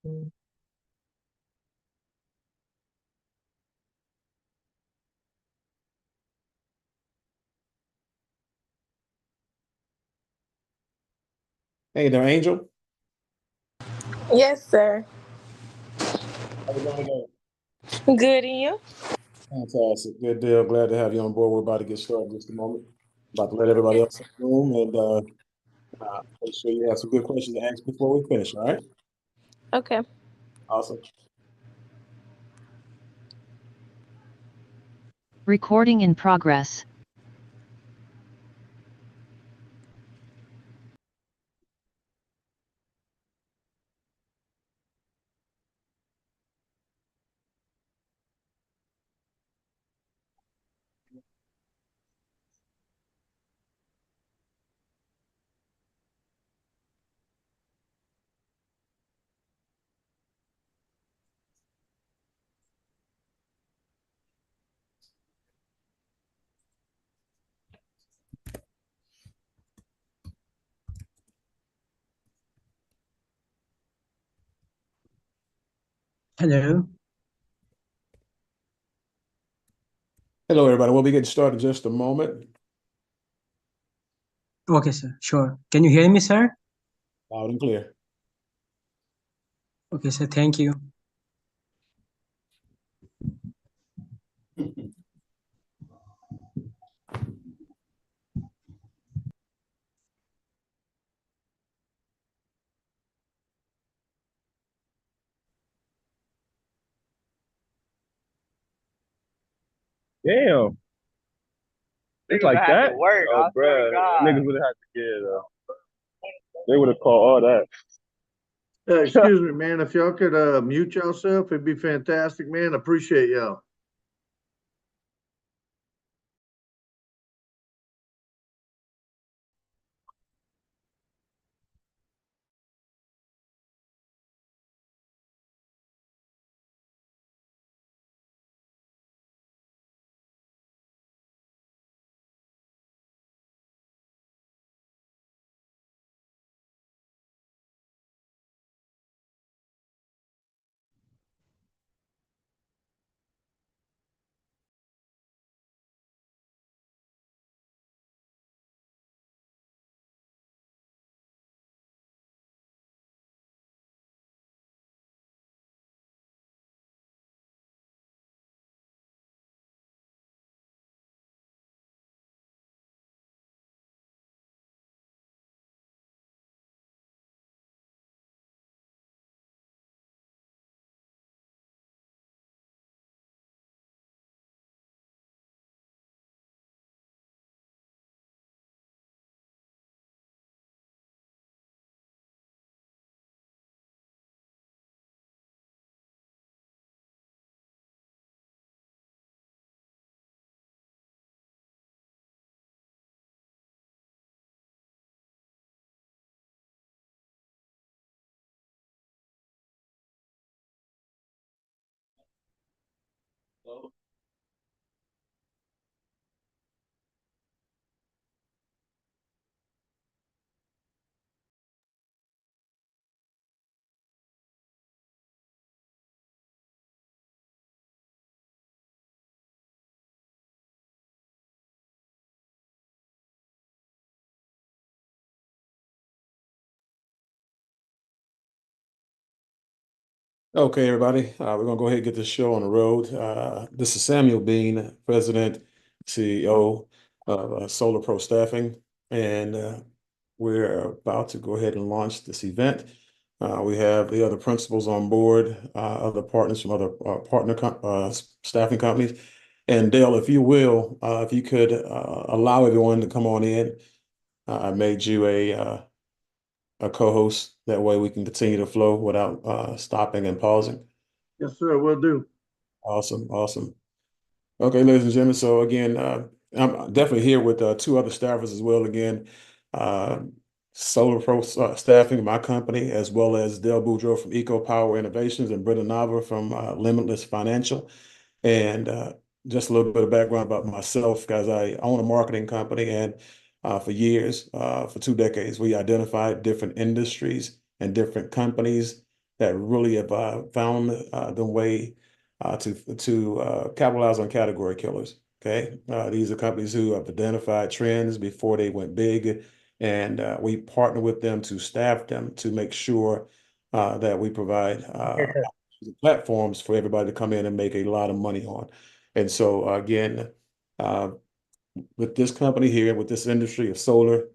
Hey there, Angel. Yes, sir. How's it going today? Good, and you? Fantastic. Good deal. Glad to have you on board. We're about to get started in just a moment. About to let everybody else in the room and make sure you have some good questions to ask before we finish, all right? Okay. Awesome. Recording in progress. Hello. Hello, everybody. We'll be getting started in just a moment. Okay, sir. Sure. Can you hear me, sir? Loud and clear. Okay, sir. Thank you. Damn. It's like that? Work, Oh, bro. Niggas would have had to they would have called all that. Excuse me, man. If y'all could mute yourself, it'd be fantastic, man. Appreciate y'all. Okay, everybody. We're going to go ahead and get this show on the road. This is Samuel Bean, President, CEO of Solar Pro Staffing, and we're about to go ahead and launch this event. We have the other principals on board, other partners from other staffing companies. And Dale, if you will, if you could allow everyone to come on in, I made you a co-host. That way we can continue to flow without stopping and pausing. Yes, sir. Will do. Awesome, awesome. Okay, ladies and gentlemen. So again, I'm definitely here with two other staffers as well. Again, uh, Solar Pro Staffing, my company, as well as Dale Boudreaux from Eco Power Innovations and Britta Nava from Limitless Financial. And just a little bit of background about myself, guys. I own a marketing company, and for years, for 2 decades, we identified different industries and different companies that really have found the way to capitalize on category killers. Okay, these are companies who have identified trends before they went big, and we partner with them to staff them to make sure that we provide platforms for everybody to come in and make a lot of money on. And so again, with this company here, with this industry of solar,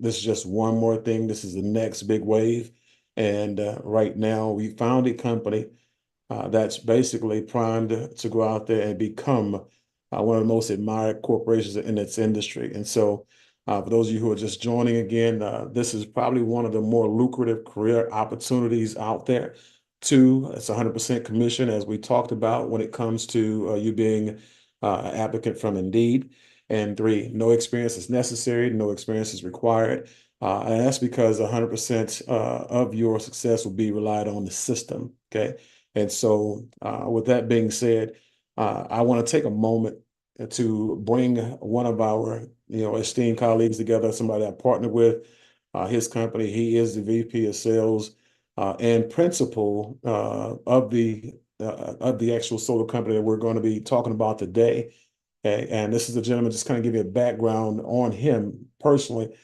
this is just one more thing. This is the next big wave. And right now, we found a company that's basically primed to go out there and become one of the most admired corporations in its industry. And so for those of you who are just joining again, this is probably one of the more lucrative career opportunities out there. 2, it's 100% commission, as we talked about when it comes to you being an applicant from Indeed. And 3, no experience is necessary, no experience is required. And that's because 100% of your success will be relied on the system, okay? And so with that being said, I want to take a moment to bring one of our esteemed colleagues together, somebody I partnered with, his company. He is the VP of Sales and principal of the actual solar company that we're going to be talking about today. Okay, and this is a gentleman, just kind of give you a background on him personally.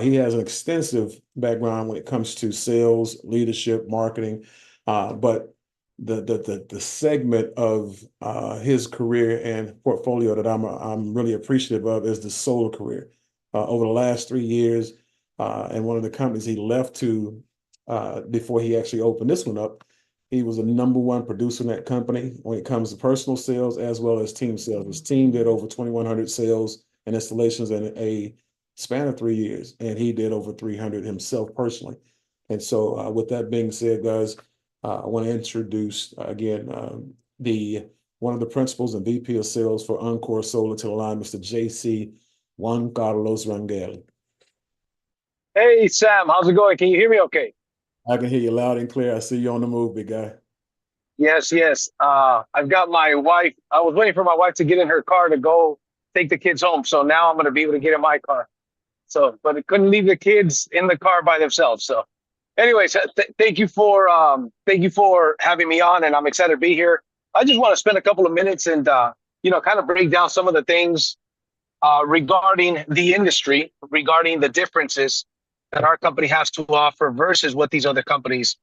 He has an extensive background when it comes to sales, leadership, marketing, but the segment of his career and portfolio that I'm really appreciative of is the solar career. Over the last 3 years, and one of the companies he left to before he actually opened this one up, he was the #1 producer in that company when it comes to personal sales as well as team sales. His team did over 2,100 sales and installations in a span of 3 years, and he did over 300 himself personally. And so with that being said, guys, I want to introduce again one of the principals and VP of sales for Encore Solar to the line, Mr. JC Juan Carlos Rangel. Hey, Sam, how's it going? Can you hear me okay? I can hear you loud and clear. I see you on the move, big guy. Yes, yes. I've got my wife. I was waiting for my wife to get in her car to go take the kids home. So now I'm going to be able to get in my car. So, but I couldn't leave the kids in the car by themselves. So anyways, thank you for having me on, and I'm excited to be here. I just want to spend a couple of minutes and, kind of break down some of the things regarding the industry, regarding the differences that our company has to offer versus what these other companies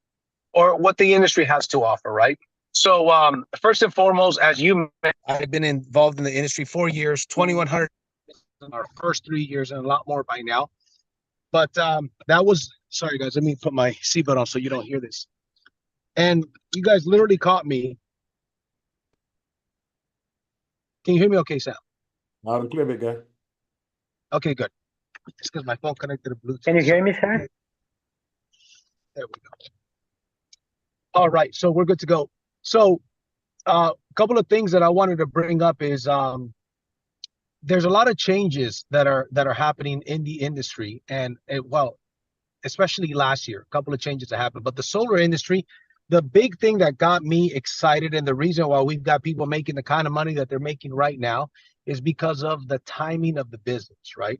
or what the industry has to offer, right? So first and foremost, as you mentioned, I've been involved in the industry 4 years, 2,100 in our first 3 years, and a lot more by now. But that was, sorry guys, let me put my seatbelt on so you don't hear this. And you guys literally caught me. Can you hear me okay, Sam? Loud and clear, big guy. Okay, good. It's because my phone connected to Bluetooth. Can you hear me, sir? There we go. All right, so we're good to go. So a couple of things that I wanted to bring up is there's a lot of changes that are happening in the industry, and well, especially last year, a couple of changes that happened. But the solar industry, the big thing that got me excited, and the reason why we've got people making the kind of money that they're making right now, is because of the timing of the business, right?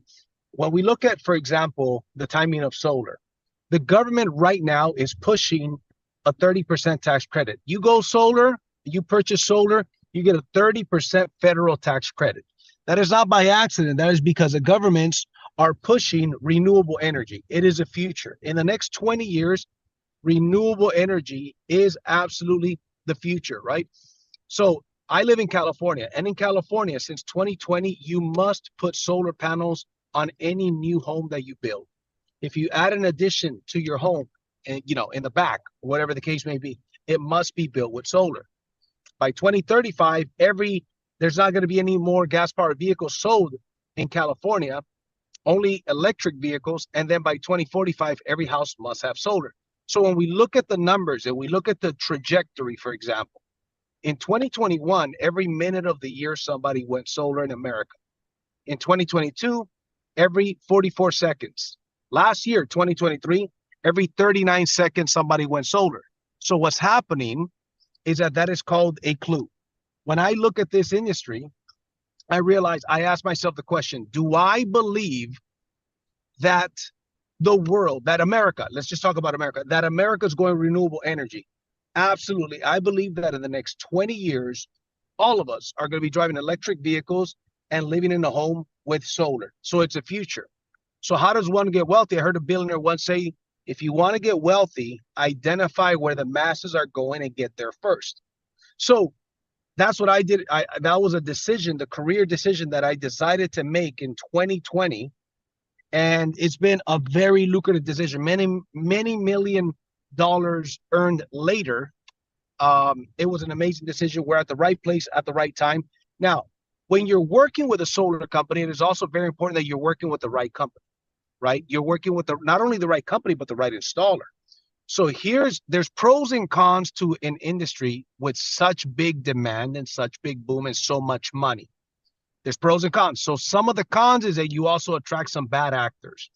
When we look at, for example, the timing of solar, the government right now is pushing a 30% tax credit. You go solar, you purchase solar, you get a 30% federal tax credit. That is not by accident. That is because the governments are pushing renewable energy. It is a future. In the next 20 years, renewable energy is absolutely the future, right? So I live in California, and in California, since 2020, you must put solar panels on any new home that you build. If you add an addition to your home, and in the back, whatever the case may be, it must be built with solar. By 2035, there's not going to be any more gas-powered vehicles sold in California, only electric vehicles. And then by 2045, every house must have solar. So when we look at the numbers and we look at the trajectory, for example, in 2021, every minute of the year, somebody went solar in America. In 2022, every 44 seconds. Last year, 2023, every 39 seconds, somebody went solar. So what's happening is that is called a clue. When I look at this industry, I realize I ask myself the question, do I believe that the world, that America, let's just talk about America, that America is going renewable energy. Absolutely. I believe that in the next 20 years, all of us are going to be driving electric vehicles and living in a home with solar. So it's a future. So how does one get wealthy? I heard a billionaire once say, if you want to get wealthy, identify where the masses are going and get there first. So that's what I did. That was a decision, the career decision that I decided to make in 2020. And it's been a very lucrative decision. Many, many $million earned later. It was an amazing decision. We're at the right place at the right time. Now, when you're working with a solar company, it is also very important that you're working with the right company, right? You're working with not only the right company, but the right installer. So there's pros and cons to an industry with such big demand and such big boom and so much money. There's pros and cons. So some of the cons is that you also attract some bad actors.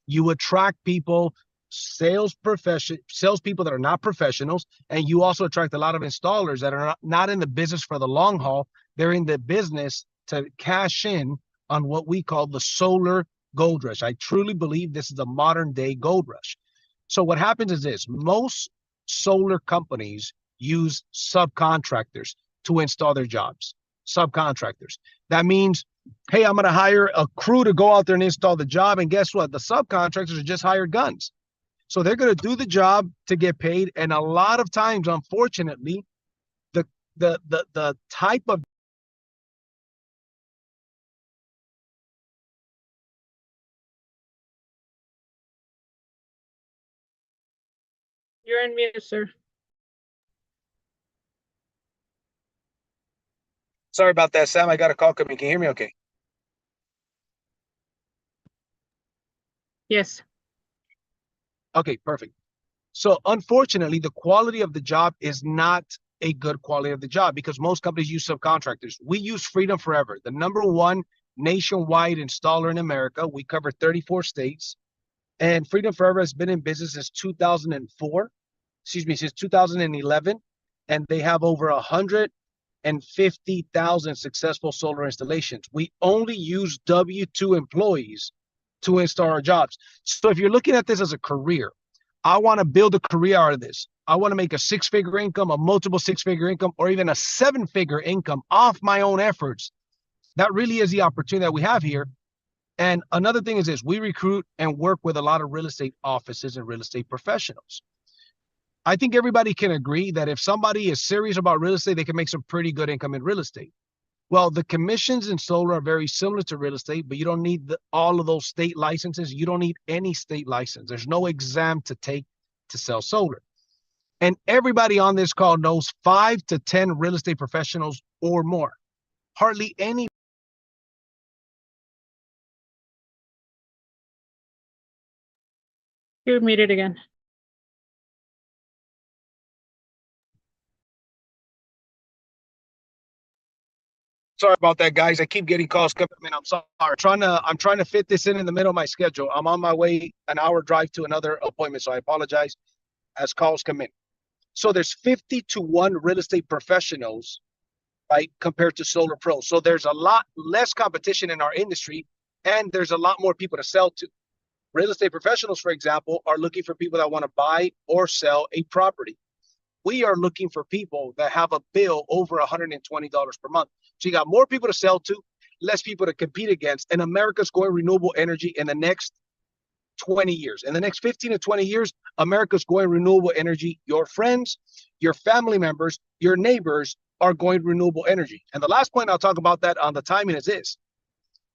You attract people, salespeople that are not professionals, and you also attract a lot of installers that are not in the business for the long haul. They're in the business to cash in on what we call the solar gold rush. I truly believe this is a modern day gold rush. So what happens is this: most solar companies use subcontractors to install their jobs. Subcontractors. That means, hey, I'm going to hire a crew to go out there and install the job. And guess what? The subcontractors are just hired guns. So they're going to do the job to get paid. And a lot of times, unfortunately, the type of You're on mute, sir. Sorry about that, Sam. I got a call coming. Can you hear me okay? Yes. Okay, perfect. So unfortunately, the quality of the job is not a good quality of the job because most companies use subcontractors. We use Freedom Forever, the #1 nationwide installer in America. We cover 34 states. And Freedom Forever has been in business since 2004. Since 2011. And they have over 150,000 successful solar installations. We only use W-2 employees to install our jobs. So if you're looking at this as a career, I want to build a career out of this. I want to make a 6-figure income, a multiple 6-figure income, or even a 7-figure income off my own efforts. That really is the opportunity that we have here. And another thing is this: we recruit and work with a lot of real estate offices and real estate professionals. I think everybody can agree that if somebody is serious about real estate, they can make some pretty good income in real estate. Well, the commissions in solar are very similar to real estate, but you don't need all of those state licenses. You don't need any state license. There's no exam to take to sell solar. And everybody on this call knows 5 to 10 real estate professionals or more. Hardly any. You're muted again. Sorry about that, guys. I keep getting calls coming in. I'm sorry. I'm trying to fit this in the middle of my schedule. I'm on my way, an hour drive to another appointment, so I apologize as calls come in. So there's 50 to 1 real estate professionals, right, compared to solar pros. So there's a lot less competition in our industry, and there's a lot more people to sell to. Real estate professionals, for example, are looking for people that want to buy or sell a property. We are looking for people that have a bill over $120 per month. So you got more people to sell to, less people to compete against, and America's going renewable energy in the next 20 years. In the next 15 to 20 years, America's going renewable energy. Your friends, your family members, your neighbors are going renewable energy. And the last point I'll talk about that on the timing is this: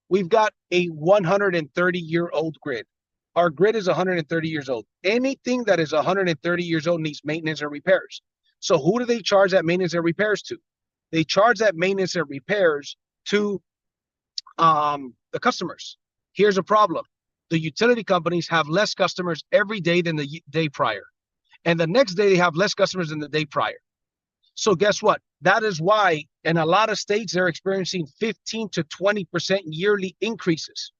we've got a 130-year-old grid. Our grid is 130 years old. Anything that is 130 years old needs maintenance and repairs. So who do they charge that maintenance and repairs to? They charge that maintenance and repairs to the customers. Here's a problem. The utility companies have less customers every day than the day prior. And the next day they have less customers than the day prior. So guess what? That is why in a lot of states they're experiencing 15 to 20% yearly increases.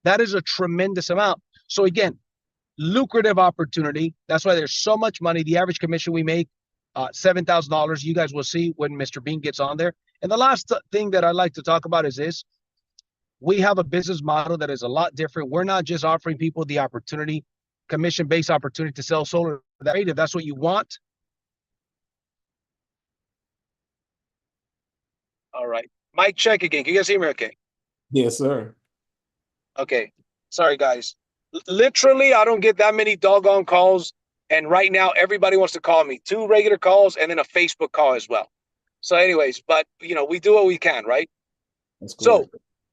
That is a tremendous amount. So again, lucrative opportunity. That's why there's so much money. The average commission we make, $7,000. You guys will see when Mr. Bean gets on there. And the last thing that I'd like to talk about is this: we have a business model that is a lot different. We're not just offering people the opportunity, commission-based opportunity to sell solar. If that's what you want. All right. Mic check again. Can you guys hear me okay? Yes, sir. Okay. Sorry, guys. Literally, I don't get that many doggone calls. And right now, everybody wants to call me. 2 regular calls and then a Facebook call as well. So anyways, but, you know, we do what we can, right? That's So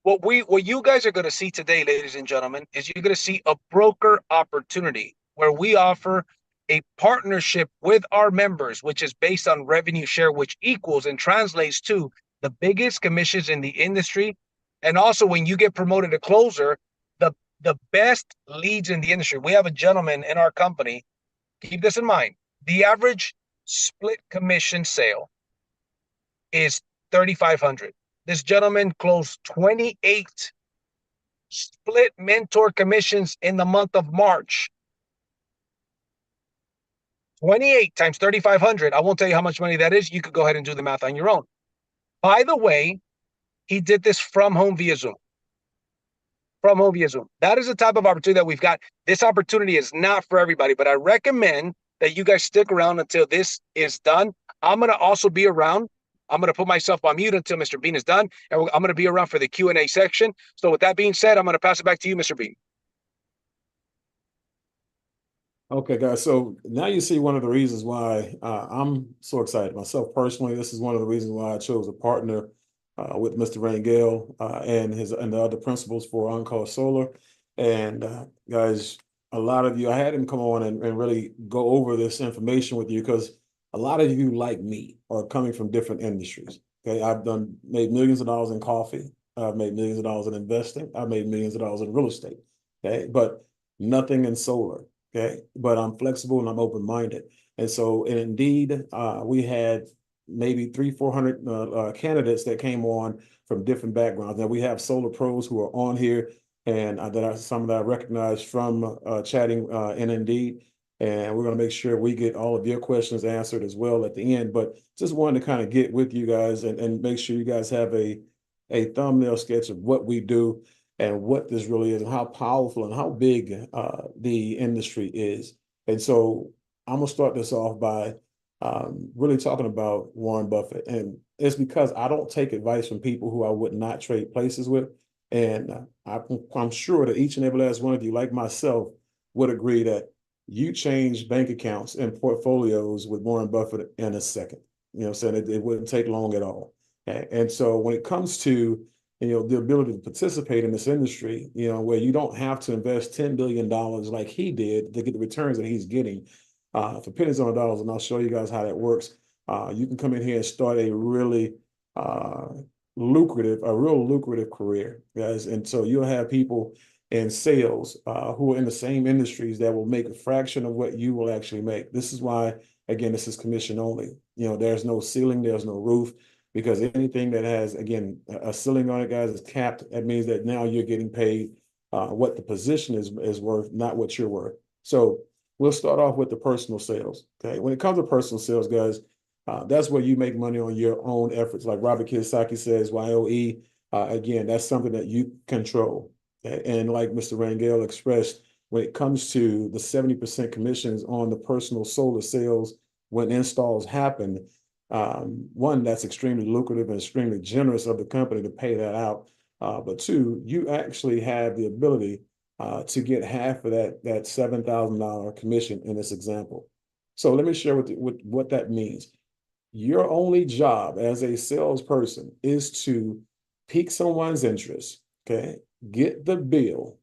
correct. what you guys are going to see today, ladies and gentlemen, is you're going to see a broker opportunity where we offer a partnership with our members, which is based on revenue share, which equals and translates to the biggest commissions in the industry. And also when you get promoted to closer, the best leads in the industry. We have a gentleman in our company, keep this in mind. The average split commission sale is $3,500. This gentleman closed 28 split mentor commissions in the month of March. 28 times 3,500. I won't tell you how much money that is. You could go ahead and do the math on your own. By the way, he did this from home via Zoom. From home via Zoom. That is the type of opportunity that we've got. This opportunity is not for everybody, but I recommend that you guys stick around until this is done. I'm going to also be around. I'm going to put myself on mute until Mr. Bean is done, and I'm going to be around for the Q&A section. So with that being said, I'm going to pass it back to you, Mr. Bean. Okay, guys. So now you see one of the reasons why I'm so excited myself personally. This is one of the reasons why I chose a partner with Mr. Rangel and the other principals for On-Call Solar. And guys, a lot of you, I had him come on and really go over this information with you because a lot of you, like me, are coming from different industries. Okay, I've made millions of dollars in coffee. I've made millions of dollars in investing. I've made millions of dollars in real estate. Okay, but nothing in solar. Okay, but I'm flexible and I'm open-minded. And so, and indeed, we had maybe 300-400 candidates that came on from different backgrounds. Now we have solar pros who are on here, and some that I recognize from chatting in Indeed. And we're going to make sure we get all of your questions answered as well at the end. But just wanted to kind of get with you guys and make sure you guys have a thumbnail sketch of what we do and what this really is and how powerful and how big the industry is. And so I'm going to start this off by really talking about Warren Buffett. And it's because I don't take advice from people who I would not trade places with. And I'm sure that each and every last one of you, like myself, would agree that you change bank accounts and portfolios with Warren Buffett in a second. You know what I'm saying? It wouldn't take long at all. Okay? And so when it comes to the ability to participate in this industry, where you don't have to invest $10 billion like he did to get the returns that he's getting for pennies on the dollars. And I'll show you guys how that works. You can come in here and start a really real lucrative career, guys. And so you'll have people in sales who are in the same industries that will make a fraction of what you will actually make. This is why, again, this is commission only. There's no ceiling, there's no roof. Because anything that has, again, a ceiling on it, guys, is capped. That means that now you're getting paid what the position is worth, not what you're worth. So we'll start off with the personal sales. Okay, when it comes to personal sales, guys, that's where you make money on your own efforts. Like Robert Kiyosaki says, YOE. Again, that's something that you control. Okay? And like Mr. Rangel expressed, when it comes to the 70% commissions on the personal solar sales when installs happen. One, that's extremely lucrative and extremely generous of the company to pay that out. But two, you actually have the ability to get half of that $7,000 commission in this example. So let me share what that means. Your only job as a salesperson is to pique someone's interest, okay? Get the bill,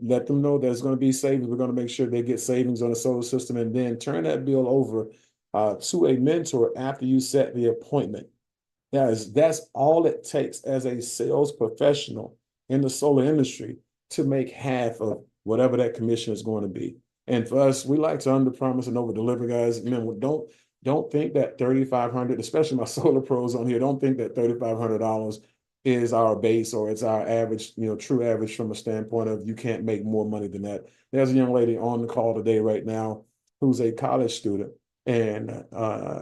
let them know there's going to be savings. We're going to make sure they get savings on the solar system, and then turn that bill over to a mentor after you set the appointment. Guys, that's all it takes as a sales professional in the solar industry to make half of whatever that commission is going to be. And for us, we like to underpromise and overdeliver, guys. Don't think that $3,500, especially my solar pros on here, don't think that $3,500 is our base or it's our average, true average from a standpoint of you can't make more money than that. There's a young lady on the call today right now who's a college student. And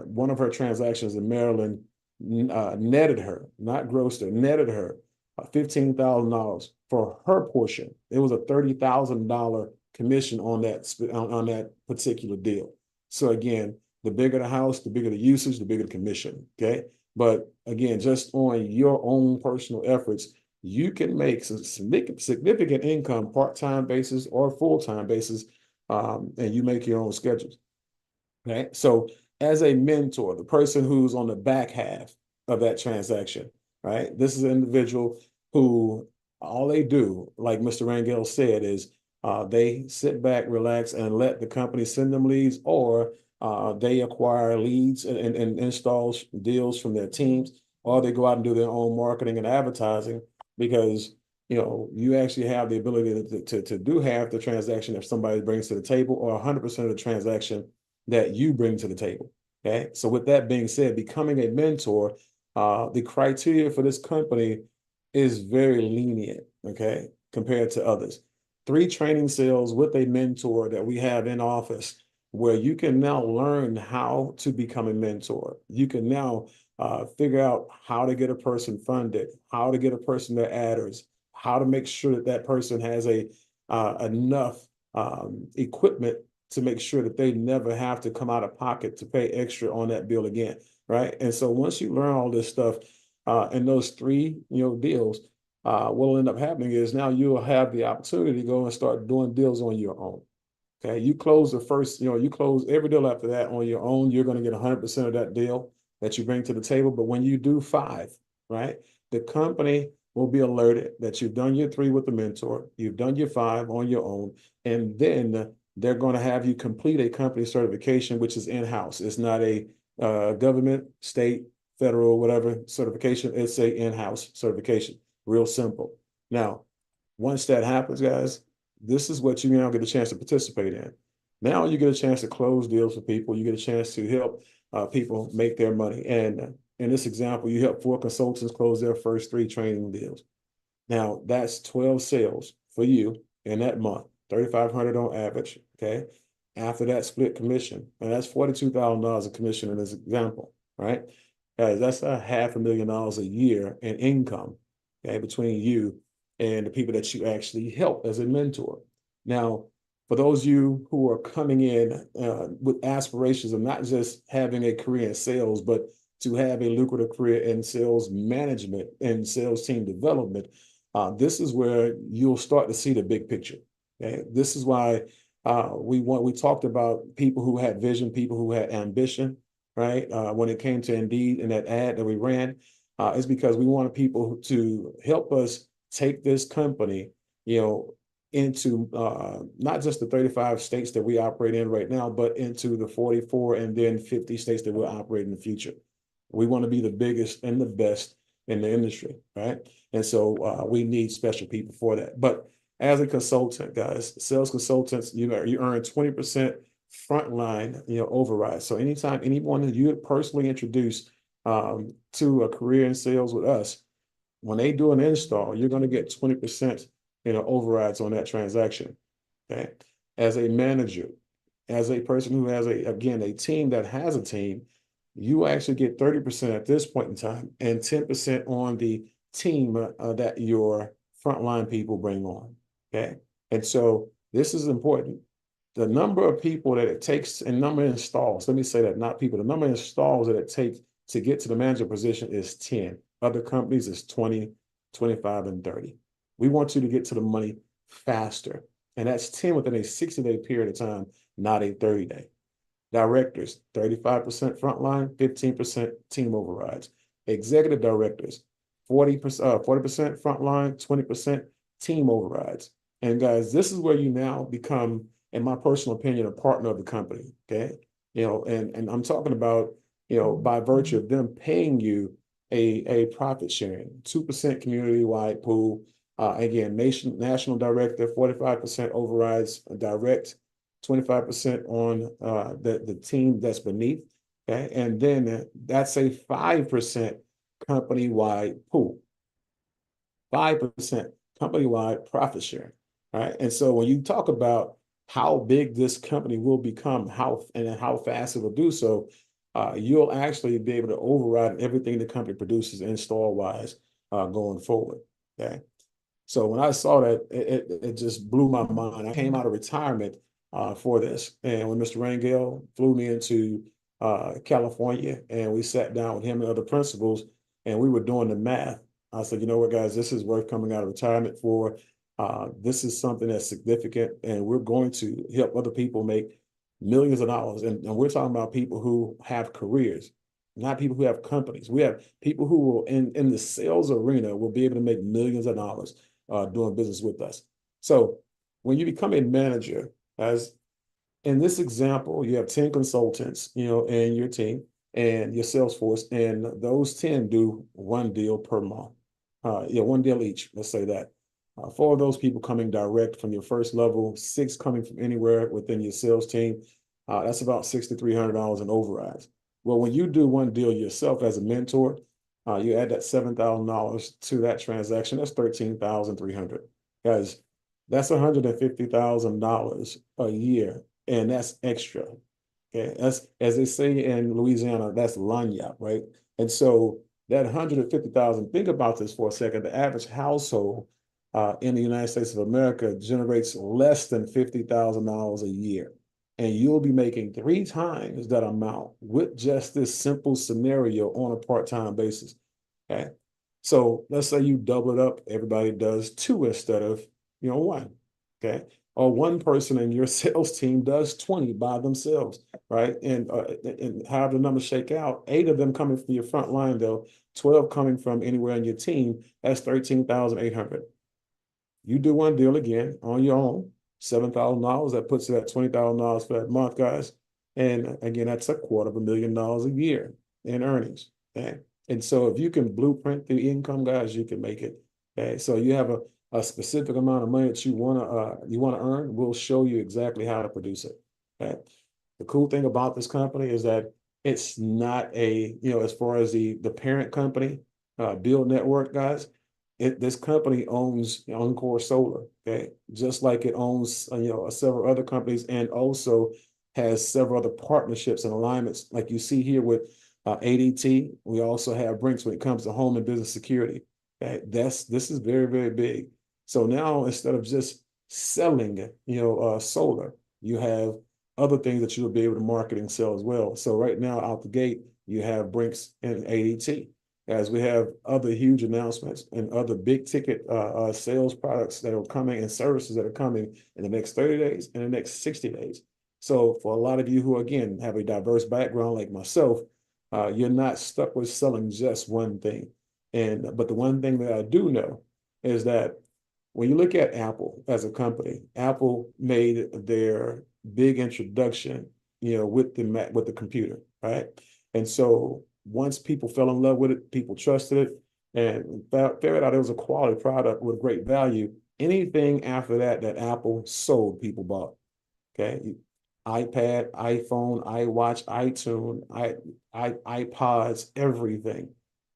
one of her transactions in Maryland netted her, not grossed her, netted her $15,000 for her portion. It was a $30,000 commission on that particular deal. So again, the bigger the house, the bigger the usage, the bigger the commission. Okay. But again, just on your own personal efforts, you can make some significant income, part-time basis or full-time basis, and you make your own schedules. Okay. So as a mentor, the person who's on the back half of that transaction, right? This is an individual who all they do, like Mr. Rangel said, is they sit back, relax, and let the company send them leads, or they acquire leads and installs deals from their teams, or they go out and do their own marketing and advertising, because you actually have the ability to do half the transaction if somebody brings to the table, or 100% of the transaction that you bring to the table. Okay. So with that being said, becoming a mentor, the criteria for this company is very lenient, okay, compared to others. 3 training sales with a mentor that we have in office, where you can now learn how to become a mentor. You can now figure out how to get a person funded, how to get a person their adders, how to make sure that that person has enough equipment to make sure that they never have to come out of pocket to pay extra on that bill again, right? And so once you learn all this stuff in those 3 deals, what will end up happening is now you'll have the opportunity to go and start doing deals on your own. Okay, you close the first, you close every deal after that on your own, you're going to get 100% of that deal that you bring to the table. But when you do 5, right, the company will be alerted that you've done your 3 with the mentor, you've done your 5 on your own, and then they're going to have you complete a company certification, which is in-house. It's not a government, state, federal, whatever certification. It's a in-house certification. Real simple. Now, once that happens, guys, this is what you now get a chance to participate in. Now you get a chance to close deals with people. You get a chance to help people make their money. And in this example, you help 4 consultants close their first 3 training deals. Now that's 12 sales for you in that month, 3,500 on average. Okay. After that split commission, and that's $42,000 of commission in this example, right? Guys, that's $500,000 a year in income, okay, between you and the people that you actually help as a mentor. Now, for those of you who are coming in with aspirations of not just having a career in sales, but to have a lucrative career in sales management and sales team development, this is where you'll start to see the big picture. Okay? This is why we talked about people who had vision, people who had ambition, right? When it came to Indeed and that ad that we ran, it's because we wanted people to help us take this company, into not just the 35 states that we operate in right now, but into the 44 and then 50 states that we'll operate in the future. We want to be the biggest and the best in the industry, right? And so we need special people for that. But as a consultant, guys, sales consultants, you earn 20% frontline, override. So anytime anyone that you personally introduce to a career in sales with us, when they do an install, you're going to get 20%, overrides on that transaction. Okay. As a manager, as a person who has a team that has a team, you actually get 30% at this point in time and 10% on the team that your frontline people bring on. Okay. And so this is important. The number of people that it takes and number of installs, let me say that, not people, the number of installs that it takes to get to the manager position is 10. Other companies is 20, 25, and 30. We want you to get to the money faster. And that's 10 within a 60-day period of time, not a 30-day. Directors, 35% frontline, 15% team overrides. Executive directors, 40% frontline, 20% team overrides. And guys, this is where you now become, in my personal opinion, a partner of the company. Okay. And I'm talking about, by virtue of them paying you a profit sharing, 2% community-wide pool. Again, national director, 45% overrides direct, 25% on the team that's beneath. Okay. And then that's a 5% company-wide pool, 5% company-wide profit sharing. Right. And so when you talk about how big this company will become, how fast it will do so, you'll actually be able to override everything the company produces install-wise going forward. Okay. So when I saw that, it just blew my mind. I came out of retirement for this. And when Mr. Rangel flew me into California and we sat down with him and other principals and we were doing the math, I said, you know what, guys, this is worth coming out of retirement for. This is something that's significant and we're going to help other people make millions of dollars. And we're talking about people who have careers, not people who have companies. We have people who will in the sales arena will be able to make millions of dollars doing business with us. So when you become a manager, as in this example, you have 10 consultants, in your team and your sales force, and those 10 do one deal per month. One deal each, let's say that. 4 of those people coming direct from your first level, 6 coming from anywhere within your sales team. That's about $6,300 in overrides. Well, when you do one deal yourself as a mentor, you add that $7,000 to that transaction. That's $13,300. Guys, that's $150,000 a year, and that's extra. Okay, that's, as they say in Louisiana, that's lagniappe, right? And so that 150,000. Think about this for a second. The average household in the United States of America generates less than $50,000 a year. And you'll be making 3 times that amount with just this simple scenario on a part-time basis. Okay. So let's say you double it up. Everybody does 2 instead of, 1. Okay. Or one person in your sales team does 20 by themselves, right? And however the numbers shake out, 8 of them coming from your front line, though, 12 coming from anywhere in your team, that's 13,800. You do one deal again on your own, $7,000. That puts it at $20,000 for that month, guys. And again, that's $250,000 a year in earnings. Okay. And so if you can blueprint the income, guys, you can make it. Okay. So you have a specific amount of money that you want to earn. We'll show you exactly how to produce it. Okay. The cool thing about this company is that it's not as far as the parent company, Build Network, guys. This company owns Encore Solar, okay, just like it owns several other companies, and also has several other partnerships and alignments, like you see here with ADT. We also have Brinks when it comes to home and business security. Okay, this is very, very big. So now instead of just selling solar, you have other things that you'll be able to market and sell as well. So right now out the gate, you have Brinks and ADT. As we have other huge announcements and other big ticket sales products that are coming and services that are coming in the next 30 days and the next 60 days. So for a lot of you who, again, have a diverse background like myself, you're not stuck with selling just one thing. But the one thing that I do know is that when you look at Apple as a company, Apple made their big introduction, with the computer, right? And so once people fell in love with it, people trusted it, and figured out it was a quality product with great value. Anything after that Apple sold, people bought. Okay, iPad, iPhone, iWatch, iTunes, iPods, everything.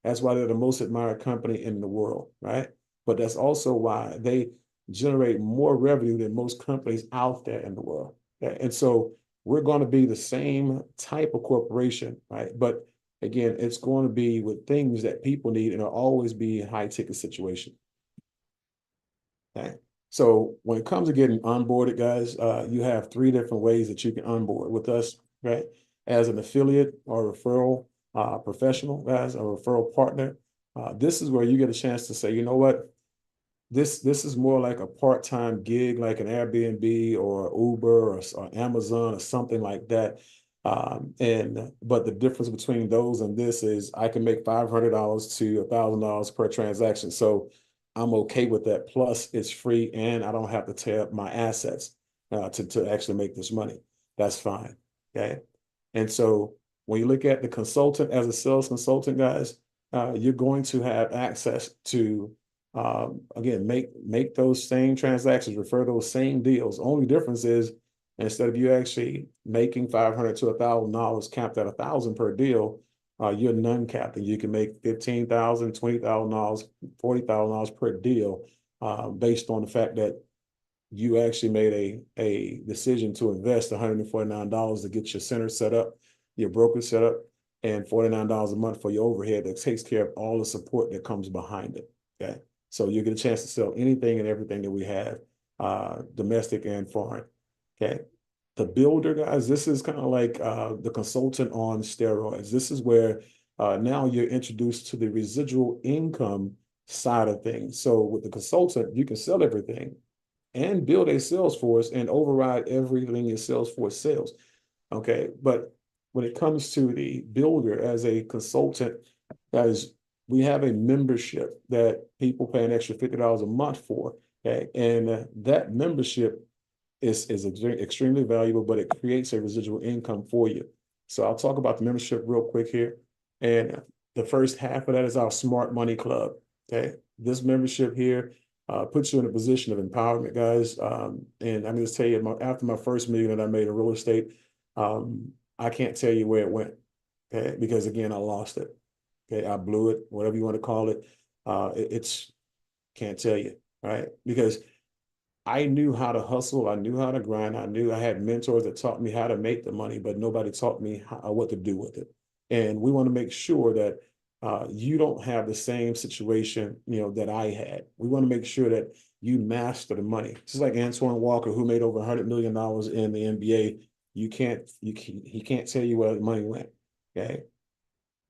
That's why they're the most admired company in the world, right? But that's also why they generate more revenue than most companies out there in the world. Okay? And so we're going to be the same type of corporation, right? But again, it's going to be with things that people need, and it'll always be a high ticket situation. Okay. So when it comes to getting onboarded, guys, you have 3 different ways that you can onboard with us, right? As an affiliate or referral professional, guys, a referral partner. This is where you get a chance to say, you know what? This is more like a part-time gig, like an Airbnb or Uber or Amazon or something like that. But the difference between those and this is I can make $500 to $1,000 per transaction. So I'm okay with that. Plus it's free and I don't have to tear up my assets to actually make this money. That's fine. Okay. And so when you look at the consultant as a sales consultant, guys, you're going to have access to again, make those same transactions, refer those same deals. Only difference is instead of you actually making $500 to $1,000 capped at $1,000 per deal, you're non-capped and you can make $15,000, $20,000, $40,000 per deal based on the fact that you actually made a decision to invest $149 to get your center set up, your broker set up, and $49 a month for your overhead that takes care of all the support that comes behind it. Okay. So you get a chance to sell anything and everything that we have, domestic and foreign. Okay. The builder, guys, this is kind of like the consultant on steroids. This is where now you're introduced to the residual income side of things. So with the consultant, you can sell everything and build a sales force and override everything your sales force sells. Okay. But when it comes to the builder as a consultant, guys, we have a membership that people pay an extra $50 a month for. Okay. And that membership is extremely valuable, but it creates a residual income for you. So I'll talk about the membership real quick here. And the first half of that is our Smart Money Club. Okay. This membership here puts you in a position of empowerment, guys. And I'm going to tell you, after my first million that I made in real estate, I can't tell you where it went. Okay. Because again, I lost it. Okay. I blew it, whatever you want to call it. It's can't tell you, right? Because I knew how to hustle. I knew how to grind. I knew I had mentors that taught me how to make the money, but nobody taught me what to do with it. And we want to make sure that you don't have the same situation, that I had. We want to make sure that you master the money. Just like Antoine Walker, who made over $100 million in the NBA. He can't tell you where the money went. Okay.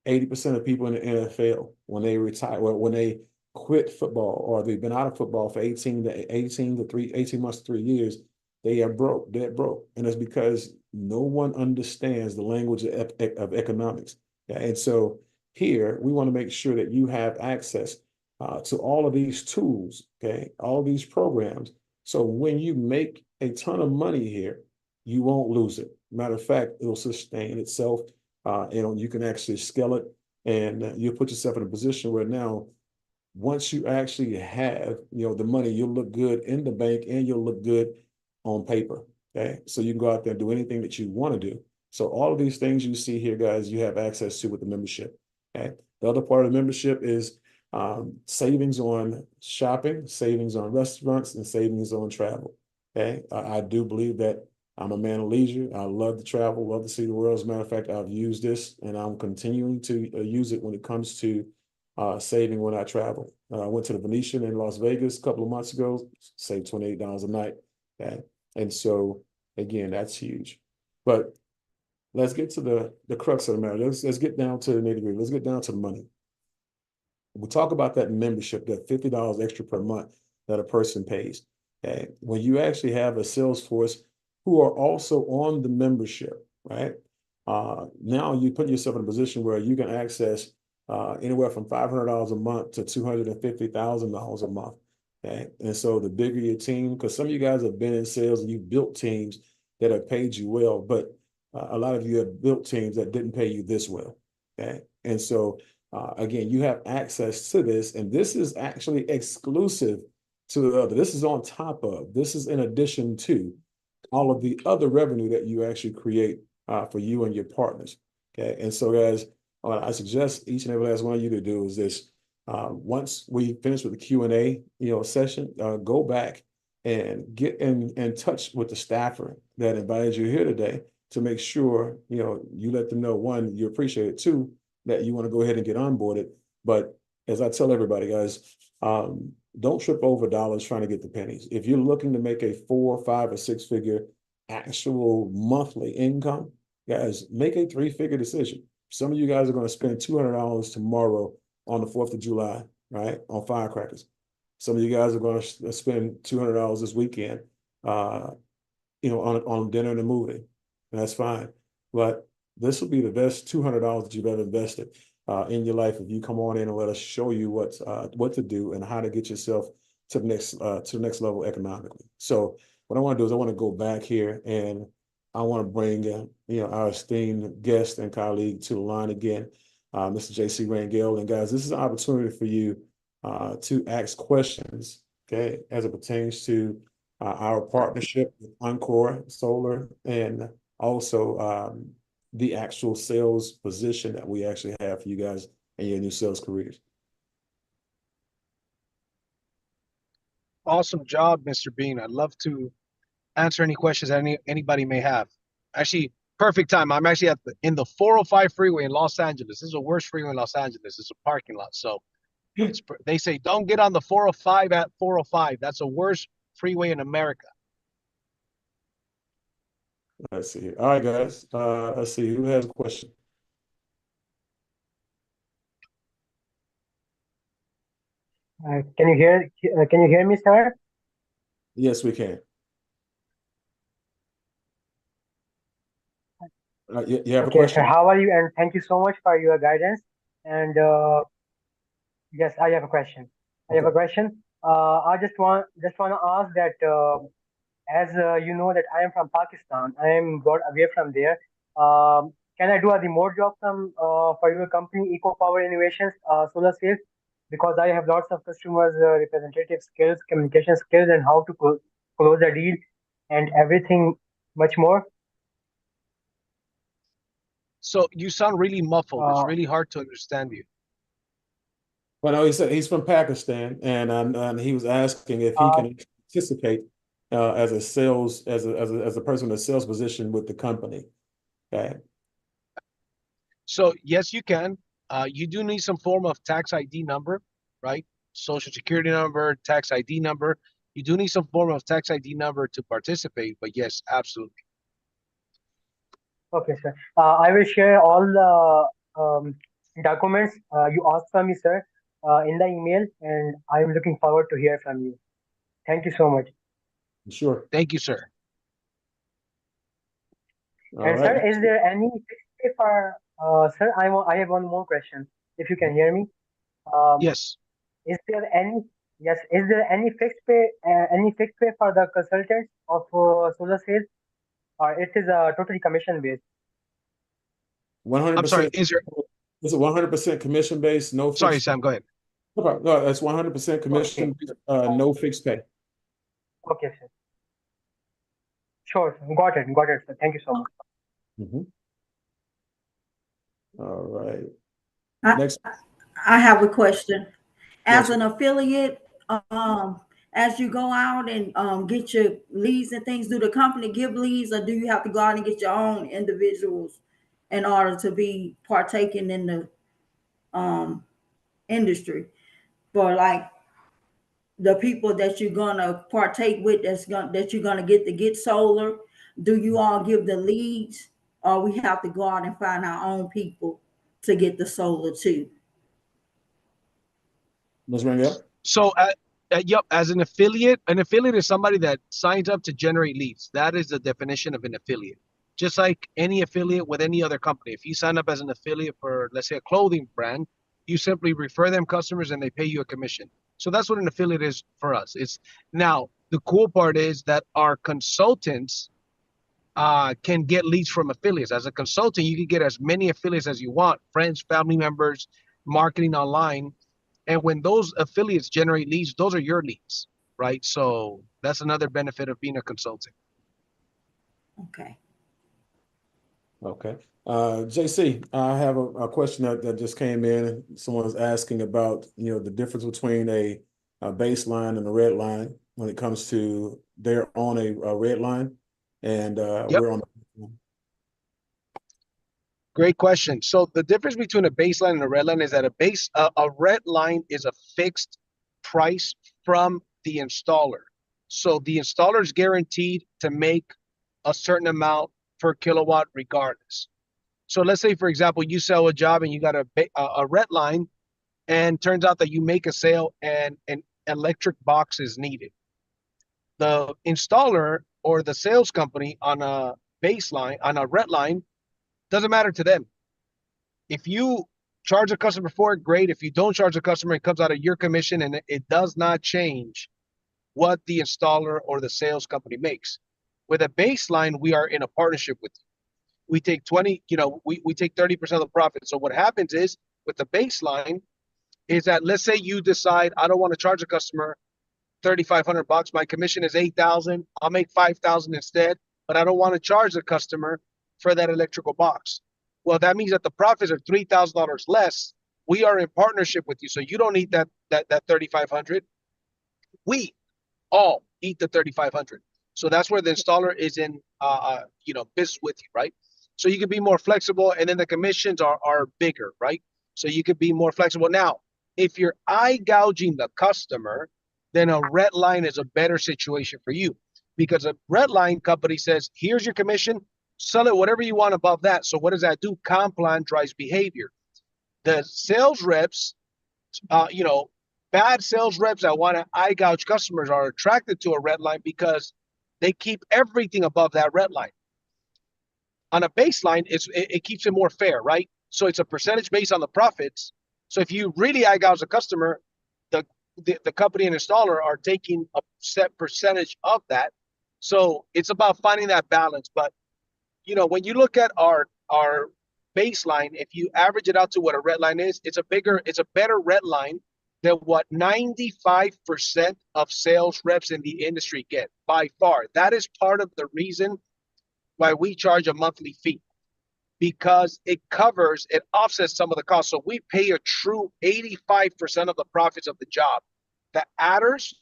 80% of people in the NFL, when they retire, when they quit football or they've been out of football for 18 months to 3 years, they are broke, dead broke. And it's because no one understands the language of economics. Okay? And so here, we want to make sure that you have access to all of these tools, okay, all these programs. So when you make a ton of money here, you won't lose it. Matter of fact, it'll sustain itself. You can actually scale it, and you'll put yourself in a position where now, once you actually have, the money, you'll look good in the bank and you'll look good on paper. Okay. So you can go out there and do anything that you want to do. So all of these things you see here, guys, you have access to with the membership. Okay. The other part of the membership is savings on shopping, savings on restaurants, and savings on travel. Okay. I do believe that I'm a man of leisure. I love to travel, love to see the world. As a matter of fact, I've used this and I'm continuing to use it when it comes to saving when I travel. I went to the Venetian in Las Vegas a couple of months ago, saved $28 a night. Okay. And so again, that's huge. But let's get to the crux of the matter. Let's get down to the nitty-gritty. Let's get down to the money. We'll talk about that membership, that $50 extra per month that a person pays. Okay. When you actually have a sales force who are also on the membership, right? Now you put yourself in a position where you can access anywhere from $500 a month to $250,000 a month. Okay. And so the bigger your team, because some of you guys have been in sales and you've built teams that have paid you well, but a lot of you have built teams that didn't pay you this well. Okay. And so again, you have access to this, and this is actually exclusive to the other. This is on top of, this is in addition to all of the other revenue that you actually create for you and your partners. Okay. And so guys, what I suggest each and every last one of you to do is this. Once we finish with the Q&A, session, go back and get in touch with the staffer that invited you here today to make sure, you let them know, one, you appreciate it, two, that you want to go ahead and get onboarded. But as I tell everybody, guys, don't trip over dollars trying to get the pennies. If you're looking to make a 4, 5, or 6-figure actual monthly income, guys, make a 3-figure decision. Some of you guys are going to spend $200 tomorrow on the 4th of July, right? On firecrackers. Some of you guys are going to spend $200 this weekend, on dinner and a movie. And that's fine. But this will be the best $200 that you've ever invested in your life if you come on in and let us show you what to do and how to get yourself to the next level economically. So what I want to do is I want to go back here and I want to bring our esteemed guest and colleague to the line again, Mr. J.C. Rangel. And guys, this is an opportunity for you to ask questions, okay, as it pertains to our partnership with Encore Solar and also the actual sales position that we actually have for you guys in your new sales careers. Awesome job, Mr. Bean. I'd love to answer any questions that anybody may have. Actually, perfect time. I'm actually in the 405 freeway in Los Angeles. This is the worst freeway in Los Angeles. It's a parking lot. So They say don't get on the 405 at 405. That's the worst freeway in America. Let's see. All right, guys. Let's see who has a question. Can you hear me, sir? Yes, we can. You have a Okay, sir. question? How are you? And thank you so much for your guidance. And yes, I have a question. I have a Okay. question. I just want to ask that as you know that I am from Pakistan, I am got away from there. Can I do a remote job from for your company, Eco Power Innovations, solar sales? Because I have lots of customers, representative skills, communication skills, and how to close a deal and everything much more. So you sound really muffled. It's Uh, really hard to understand you. Well, no, he said he's from Pakistan, and he was asking if he uh, can participate as a person in a sales position with the company. Okay. So yes, you can. You do need some form of tax ID number, right? Social security number, tax ID number. You do need some form of tax ID number to participate, but yes, absolutely. okay, sir. I will share all the documents you asked from me, sir, in the email, and I am looking forward to hear from you. Thank you so much. Sure. Thank you, sir. All And sir, right. is there any fixed pay for sir? I have one more question. If you can hear me, um, Yes. is there any yes? Is there any fixed pay for the consultants of solar sales, or it is totally commission based? I'm sorry. 100%. It's a 100% commission based, no Sorry, fixed. Sam, go ahead. No problem. No, that's 100% Okay, commission, no fixed pay. okay, sir. Sure, sir. Got it, sir. Thank you so much. Mhm. All right. I, Next. I have a question. Yes, As an affiliate, as you go out and get your leads and things, do the company give leads, or do you have to go out and get your own individuals in order to be partaking in the industry? For like the people that you're gonna partake with, that you're gonna get solar, do you all give the leads, or we have to go out and find our own people to get the solar too? Ms. Rangel? So, yep, as an affiliate is somebody that signs up to generate leads. That is the definition of an affiliate. Just like any affiliate with any other company. If you sign up as an affiliate for, let's say, a clothing brand, you simply refer them customers and they pay you a commission. So that's what an affiliate is for us. It's now the cool part is that our consultants can get leads from affiliates. As a consultant, you can get as many affiliates as you want, friends, family members, marketing online. And when those affiliates generate leads, those are your leads, right? So that's another benefit of being a consultant. Okay. Okay. JC, I have a question that just came in. Someone was asking about, the difference between a baseline and a red line when it comes to they're on a red line and Yep. we're on Great question. So the difference between a baseline and a red line is that a red line is a fixed price from the installer. So the installer is guaranteed to make a certain amount per kilowatt regardless. So let's say, for example, you sell a job and you got a red line, and turns out that you make a sale and an electric box is needed. The installer or the sales company on a baseline, on a red line, doesn't matter to them. If you charge a customer for it, great. If you don't charge a customer, it comes out of your commission, and it does not change what the installer or the sales company makes. With a baseline, we are in a partnership with you. We take 20, we take 30% of the profit. So what happens is with the baseline is that, let's say you decide, I don't want to charge a customer $3,500. My commission is 8,000. I'll make 5,000 instead, but I don't want to charge the customer for that electrical box. Well, that means that the profits are $3,000 less. We are in partnership with you, so you don't need that 3,500. We all eat the 3,500. So that's where the installer is in business with you, right? So you can be more flexible, and then the commissions are bigger, right? So you could be more flexible. Now, If you're eye gouging the customer, then a red line is a better situation for you, because a red line company says, here's your commission, sell it whatever you want above that. So what does that do? Comp plan drives behavior. The sales reps, bad sales reps that want to eye gouge customers are attracted to a red line because they keep everything above that red line. On a baseline, it keeps it more fair, right? So it's a percentage based on the profits. So if you really eye gouge a customer, the company and installer are taking a set percentage of that. So it's about finding that balance. But when you look at our baseline, if you average it out to what a red line is, it's a better red line than what 95% of sales reps in the industry get by far. That is part of the reason why we charge a monthly fee, because it offsets some of the costs. So we pay a true 85% of the profits of the job. The adders,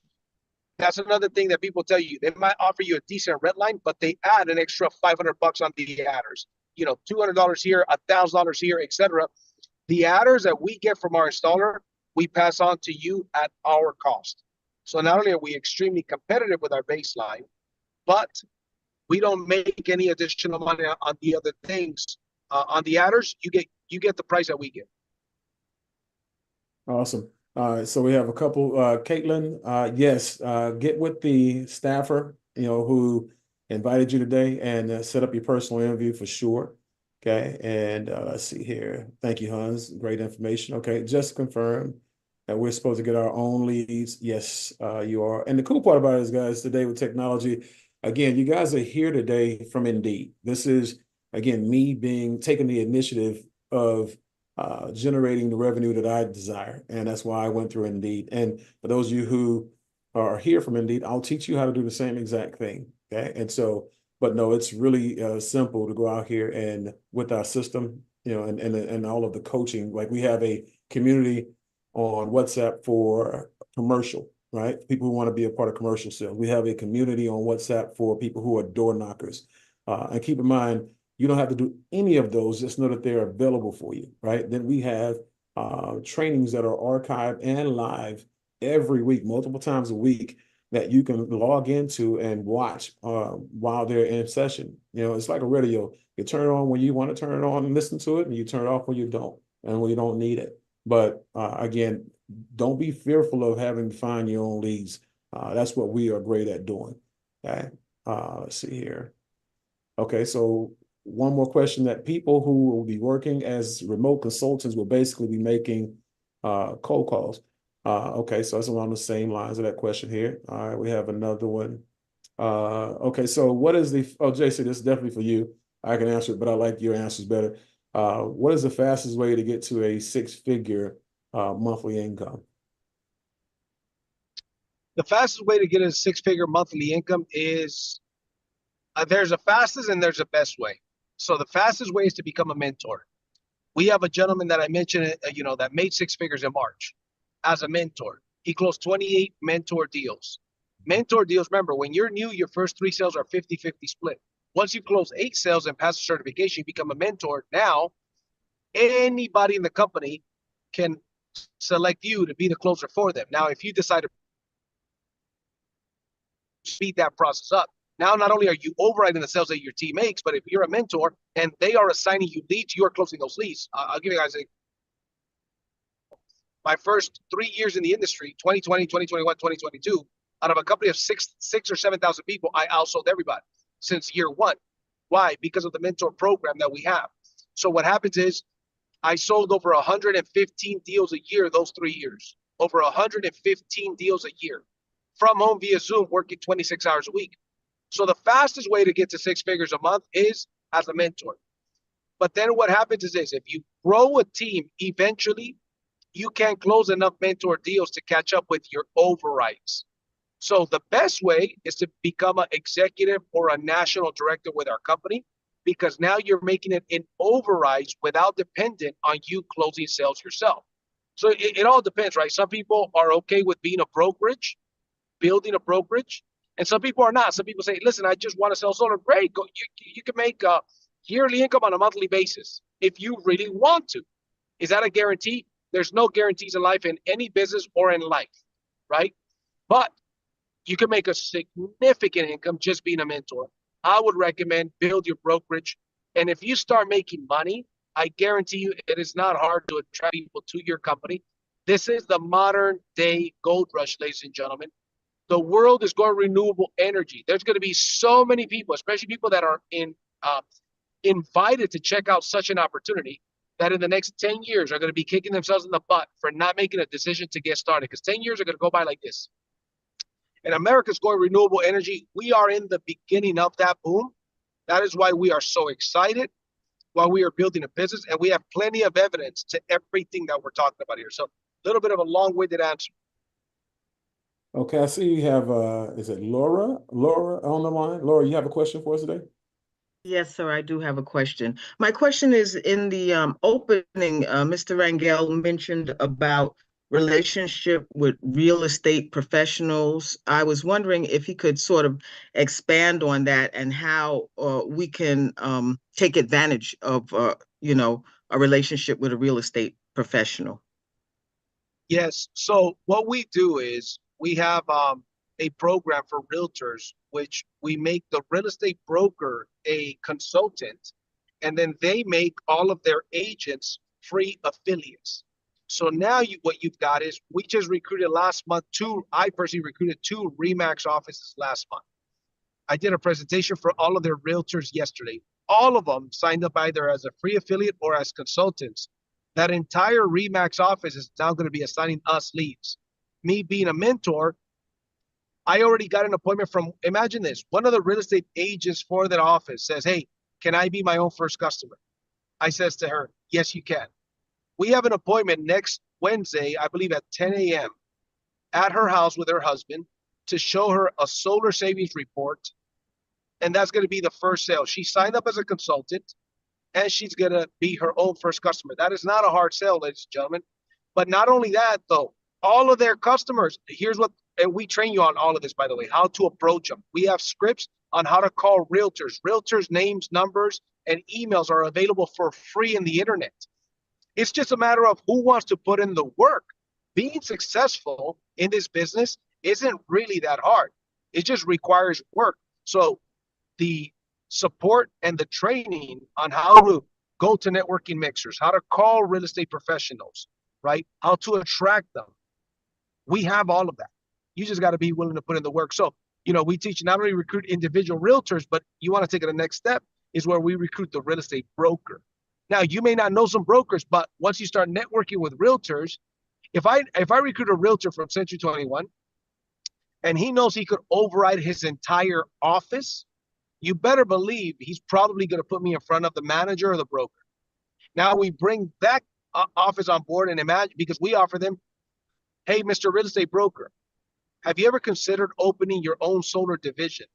that's another thing that people tell you. They might offer you a decent red line, but they add an extra $500 on the adders. $200 here, $1,000 here, etc. The adders that we get from our installer, we pass on to you at our cost. So not only are we extremely competitive with our baseline, but we don't make any additional money on the other things. On the adders, you get the price that we get. Awesome. All right, so we have a couple. Caitlin, yes, get with the staffer, who invited you today, and set up your personal interview for sure. Okay, and let's see here. Thank you, Hans. Great information. Okay, just confirm that we're supposed to get our own leads. Yes, you are. And the cool part about it is, guys, today with technology, again, you guys are here today from Indeed. This is, again, me taking the initiative of generating the revenue that I desire. And that's why I went through Indeed. And for those of you who are here from Indeed, I'll teach you how to do the same exact thing. Okay. And so, but no, it's really simple to go out here and with our system, and all of the coaching, like we have a community on WhatsApp for commercial, right? People who want to be a part of commercial sales. We have a community on WhatsApp for people who are door knockers. And keep in mind, you don't have to do any of those, just know that they're available for you, right? Then we have trainings that are archived and live every week, multiple times a week, that you can log into and watch while they're in session. It's like a radio. You turn it on when you want to turn it on and listen to it, and you turn it off when you don't, and when you don't need it. But again, don't be fearful of having to find your own leads. That's what we are great at doing. Okay, let's see here. Okay, so one more question, that people who will be working as remote consultants will basically be making cold calls. Okay, so that's along the same lines of that question here. All right, we have another one. Okay, so what is JC, this is definitely for you. I can answer it, but I like your answers better. What is the fastest way to get to a six-figure monthly income? The fastest way to get a six-figure monthly income is, there's a fastest and there's a best way. So the fastest way is to become a mentor. We have a gentleman that I mentioned, that made six figures in March as a mentor. He closed 28 mentor deals. Mentor deals, remember, when you're new, your first 3 sales are 50-50 split. Once you close 8 sales and pass the certification, you become a mentor. Now, anybody in the company can select you to be the closer for them. Now, if you decide to speed that process up, now not only are you overriding the sales that your team makes, but if you're a mentor and they are assigning you leads, you are closing those leads. I'll give you guys my first 3 years in the industry, 2020, 2021, 2022, out of a company of 6,000 or 7,000 people, I outsold everybody since year 1. Why? Because of the mentor program that we have. So what happens is I sold over 115 deals a year those 3 years, over 115 deals a year from home via Zoom, working 26 hours a week. So the fastest way to get to 6 figures a month is as a mentor. But then what happens is this: if you grow a team, eventually you can't close enough mentor deals to catch up with your overrides. So the best way is to become an executive or a national director with our company, because now you're making it in overrides without dependent on you closing sales yourself. So it all depends, right? Some people are okay with being a brokerage, building a brokerage, and some people are not. Some people say, listen, I just want to sell solar. Great, go, you can make a yearly income on a monthly basis if you really want to. Is that a guarantee? There's no guarantees in life, in any business or in life, right? But you can make a significant income just being a mentor. I would recommend build your brokerage. And if you start making money, I guarantee you it is not hard to attract people to your company. This is the modern day gold rush, ladies and gentlemen. The world is going renewable energy. There's going to be so many people, especially people that are invited to check out such an opportunity, that in the next 10 years are going to be kicking themselves in the butt for not making a decision to get started, because 10 years are going to go by like this. And America's going renewable energy. We are in the beginning of that boom. That is why we are so excited while we are building a business, and we have plenty of evidence to everything that we're talking about here. So a little bit of a long-winded answer. Okay, I see you have, is it Laura? Laura on the line? Laura, you have a question for us today? Yes, sir, I do have a question. My question is, in the opening, Mr. Rangel mentioned about relationship with real estate professionals. I was wondering if he could sort of expand on that and how we can take advantage of, a relationship with a real estate professional. Yes. So what we do is we have a program for realtors, which we make the real estate broker a consultant, and then they make all of their agents free affiliates. So now what you've got is, we just recruited last month I personally recruited 2 RE/MAX offices last month. I did a presentation for all of their realtors yesterday. All of them signed up either as a free affiliate or as consultants. That entire RE/MAX office is now going to be assigning us leads. Me being a mentor, I already got an appointment from, imagine this, one of the real estate agents for that office says, hey, can I be my own first customer? I says to her, yes, you can. We have an appointment next Wednesday, I believe at 10 a.m. at her house with her husband to show her a solar savings report. And that's going to be the first sale. She signed up as a consultant, and she's going to be her own first customer. That is not a hard sell, ladies and gentlemen. But not only that, though, all of their customers, here's what, and we train you on all of this, by the way, how to approach them. We have scripts on how to call realtors. Realtors' names, numbers, and emails are available for free in the internet. It's just a matter of who wants to put in the work. Being successful in this business isn't really that hard. It just requires work. So the support and the training on how to go to networking mixers, how to call real estate professionals, right? How to attract them. We have all of that. You just got to be willing to put in the work. So, we teach not only recruit individual realtors, but you want to take it the next step is where we recruit the real estate broker. Now, you may not know some brokers, but once you start networking with realtors, if I recruit a realtor from Century 21 and he knows he could override his entire office, you better believe he's probably going to put me in front of the manager or the broker. Now we bring that office on board, and imagine, because we offer them, hey, Mr. Real Estate Broker, have you ever considered opening your own solar division?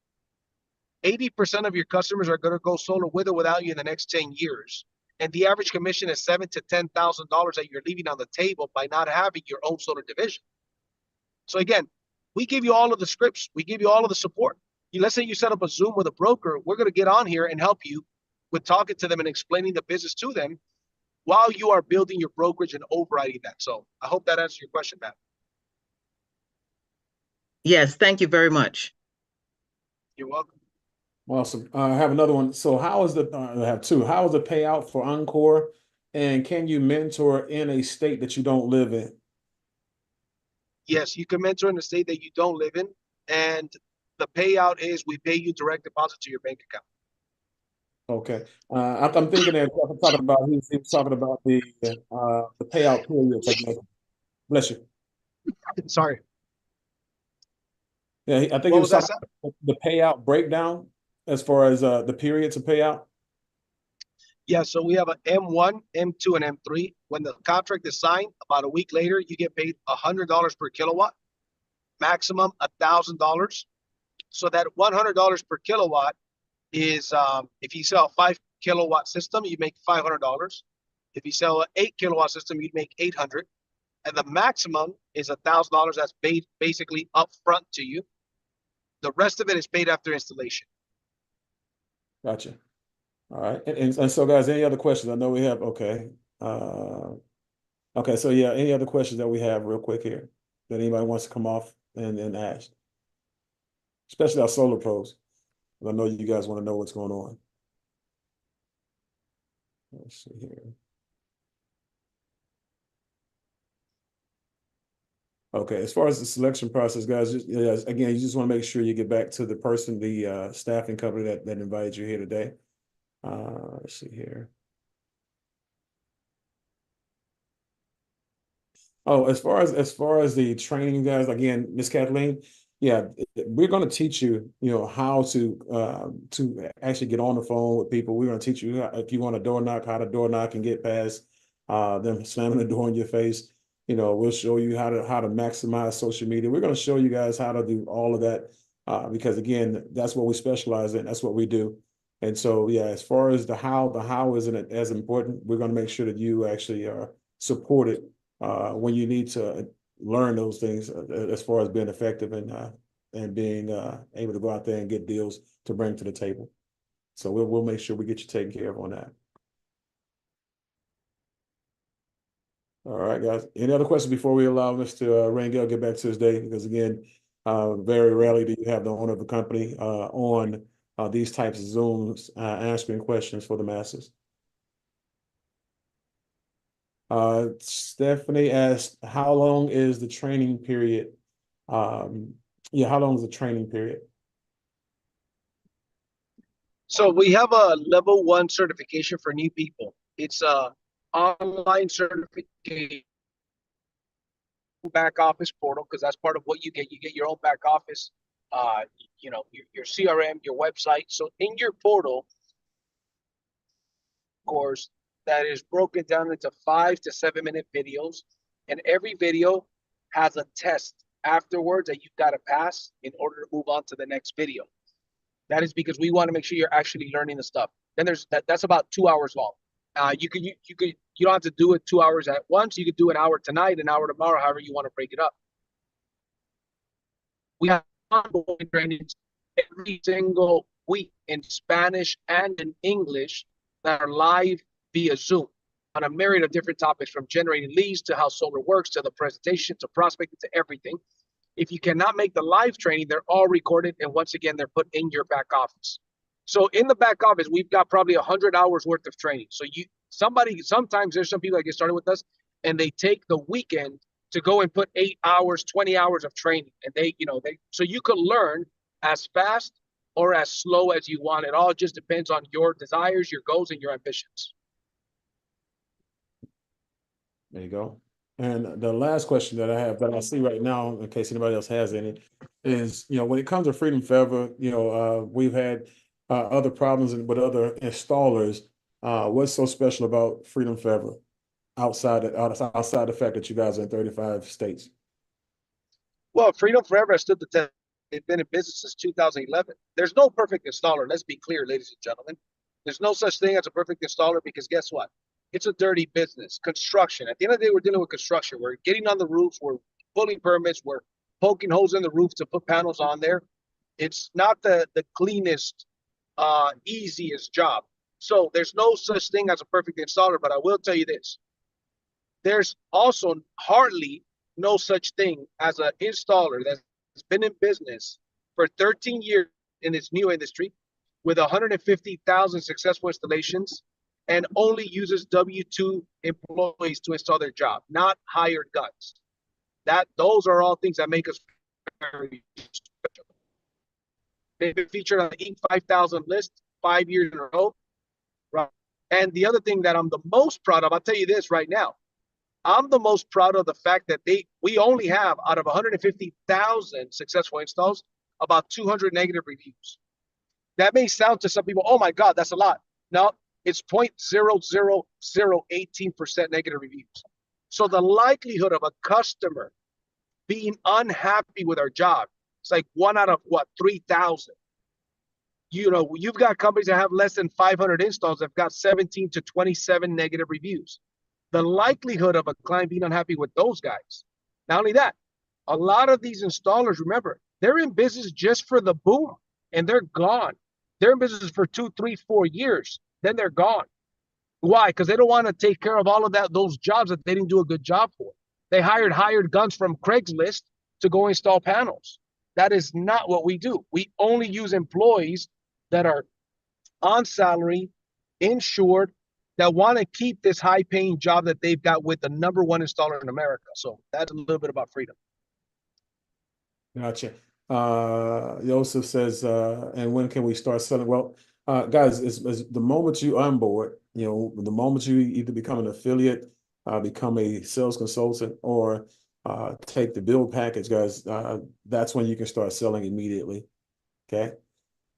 80% of your customers are going to go solar with or without you in the next 10 years. And the average commission is $7,000 to $10,000 that you're leaving on the table by not having your own solar division. So again, we give you all of the scripts. We give you all of the support. Let's say you set up a Zoom with a broker. We're going to get on here and help you with talking to them and explaining the business to them while you are building your brokerage and overriding that. So I hope that answers your question, Matt. Yes, thank you very much. You're welcome. Awesome. I have another one. So I have 2. How is the payout for Encore? And can you mentor in a state that you don't live in? Yes, you can mentor in a state that you don't live in. And the payout is we pay you direct deposit to your bank account. Okay. I'm thinking that he was talking about the payout period. Bless you. Sorry. Yeah, I think he was talking about the payout breakdown as far as the periods of payout. Yeah, so we have an M1, M2, and M3. When the contract is signed, about a week later, you get paid $100 per kilowatt, maximum $1,000. So that $100 per kilowatt is, if you sell a 5 kilowatt system, you make $500. If you sell an 8 kilowatt system, you'd make $800. And the maximum is $1,000. That's paid basically upfront to you. The rest of it is paid after installation. Gotcha. All right. And so, guys, any other questions? I know we have, okay. Okay, so yeah, any other questions that we have real quick here that anybody wants to come off and ask? Especially our solar pros. I know you guys want to know what's going on. Let's see here. Okay, as far as the selection process, guys, again, you just want to make sure you get back to the person, the staffing company that invited you here today. Let's see here. Oh, as far as the training, guys, again, Miss Kathleen, yeah, we're going to teach you, how to actually get on the phone with people. We're going to teach you if you want to door knock, how to door knock and get past them slamming the door in your face. We'll show you how to maximize social media. We're going to show you guys how to do all of that because again, that's what we specialize in. That's what we do. And so, yeah, as far as the how isn't as important. We're going to make sure that you actually are supported when you need to learn those things as far as being effective and being able to go out there and get deals to bring to the table. So we'll make sure we get you taken care of on that. All right, guys. Any other questions before we allow Mr. Rangel get back to his day? Because again, very rarely do you have the owner of the company on these types of Zooms answering questions for the masses. Stephanie asked, how long is the training period? How long is the training period? So we have a level 1 certification for new people. It's a online certification back office portal, because that's part of what you get. You get your own back office, your CRM, your website. So in your portal course that is broken down into 5 to 7 minute videos, and every video has a test afterwards that you've got to pass in order to move on to the next video. That is because we want to make sure you're actually learning the stuff. Then that's about 2 hours long. You don't have to do it 2 hours at once. You could do an hour tonight, an hour tomorrow, however you want to break it up. We have ongoing trainings every single week in Spanish and in English that are live via Zoom on a myriad of different topics, from generating leads to how solar works, to the presentation, to prospecting, to everything. If you cannot make the live training, they're all recorded, and once again, they're put in your back office. So in the back office, we've got probably 100 hours worth of training. So sometimes there's some people that get started with us and they take the weekend to go and put 8 hours, 20 hours of training. And so you can learn as fast or as slow as you want. It all just depends on your desires, your goals, and your ambitions. There you go. And the last question that I have that I see right now, in case anybody else has any, is, when it comes to Freedom Forever, we've had other problems with other installers. What's so special about Freedom Forever outside the fact that you guys are in 35 states? Well, Freedom Forever has stood the test. They've been in business since 2011. There's no perfect installer. Let's be clear, ladies and gentlemen. There's no such thing as a perfect installer, because guess what? It's a dirty business. Construction. At the end of the day, we're dealing with construction. We're getting on the roofs. We're pulling permits. We're poking holes in the roof to put panels on there. It's not the cleanest, easiest job. So there's no such thing as a perfect installer, but I will tell you this. There's also hardly no such thing as an installer that's been in business for 13 years in this new industry with 150,000 successful installations and only uses W-2 employees to install their job, not hired guns. Those are all things that make us very special. They've been featured on the Inc. 5000 list 5 years in a row. Right. And the other thing that I'm the most proud of, I'll tell you this right now. I'm the most proud of the fact that we only have, out of 150,000 successful installs, about 200 negative reviews. That may sound to some people, oh my God, that's a lot. No, it's 0.00018% negative reviews. So the likelihood of a customer being unhappy with our job, it's like 1 out of 3,000. You've got companies that have less than 500 installs that have got 17 to 27 negative reviews. The likelihood of a client being unhappy with those guys. Not only that, a lot of these installers, remember, they're in business just for the boom and they're gone. They're in business for 2, 3, 4 years. Then they're gone. Why? Because they don't want to take care of all of those jobs that they didn't do a good job for. They hired guns from Craigslist to go install panels. That is not what we do. We only use employees that are on salary, insured, that want to keep this high-paying job that they've got with the #1 installer in America. So that's a little bit about freedom. Gotcha. Joseph says, and when can we start selling? Well, guys, it's the moment you onboard, the moment you either become an affiliate, become a sales consultant, or take the build package, guys, that's when you can start selling immediately. Okay.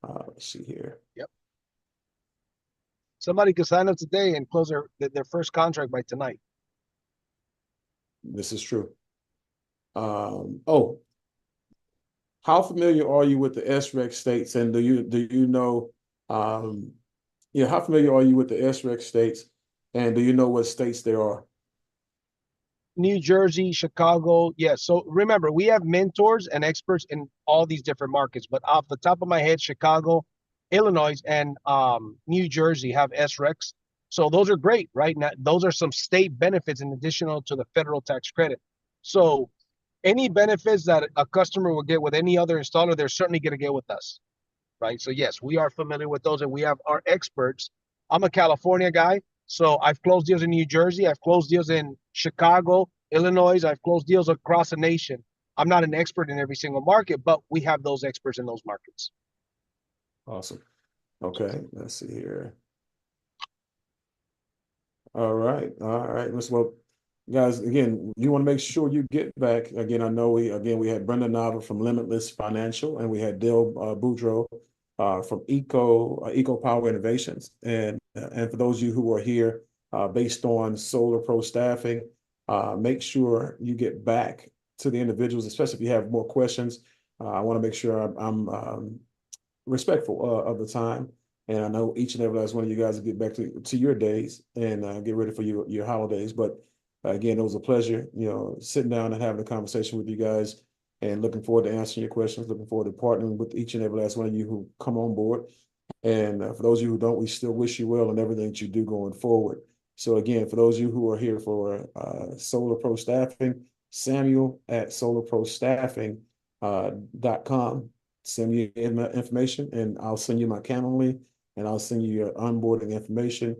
Let's see here. Yep. Somebody could sign up today and close their first contract by tonight. This is true. Oh, how familiar are you with the SREC states, and do you know, how familiar are you with the SREC states, and do you know what states they are? New Jersey, Chicago. Yes. So remember, we have mentors and experts in all these different markets, but off the top of my head, Chicago, Illinois, and New Jersey have SRECs. So those are great, right? Now, those are some state benefits in additional to the federal tax credit. So any benefits that a customer will get with any other installer, they're certainly going to get with us, right? So yes, we are familiar with those, and we have our experts. I'm a California guy, so I've closed deals in New Jersey. I've closed deals in Chicago, Illinois. I've closed deals across the nation. I'm not an expert in every single market, but we have those experts in those markets. Awesome. Okay, let's see here. All right. Well, guys, again, you want to make sure you get back. Again, I know we had Brenda Nava from Limitless Financial, and we had Dale Boudreaux from Eco Power Innovations. And for those of you who are here based on Solar Pro staffing, make sure you get back to the individuals, especially if you have more questions. I want to make sure I'm respectful of the time. And I know each and every last one of you guys will get back to your days and get ready for your holidays. But again, it was a pleasure, sitting down and having a conversation with you guys, and looking forward to answering your questions, looking forward to partnering with each and every last one of you who come on board. And for those of you who don't, we still wish you well in everything that you do going forward. So again, for those of you who are here for Solar Pro Staffing, Samuel at solarprostaffing.com. Send me information, and I'll send you my Calendly, and I'll send you your onboarding information,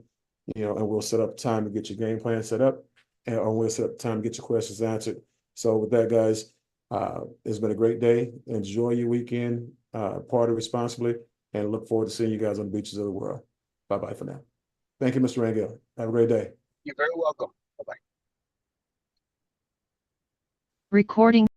and we'll set up time to get your game plan set up, or we'll set up time to get your questions answered. So with that, guys, it's been a great day. Enjoy your weekend, party responsibly, and look forward to seeing you guys on the beaches of the world. Bye-bye for now. Thank you, Mr. Rangel. Have a great day. You're very welcome. Bye-bye. Recording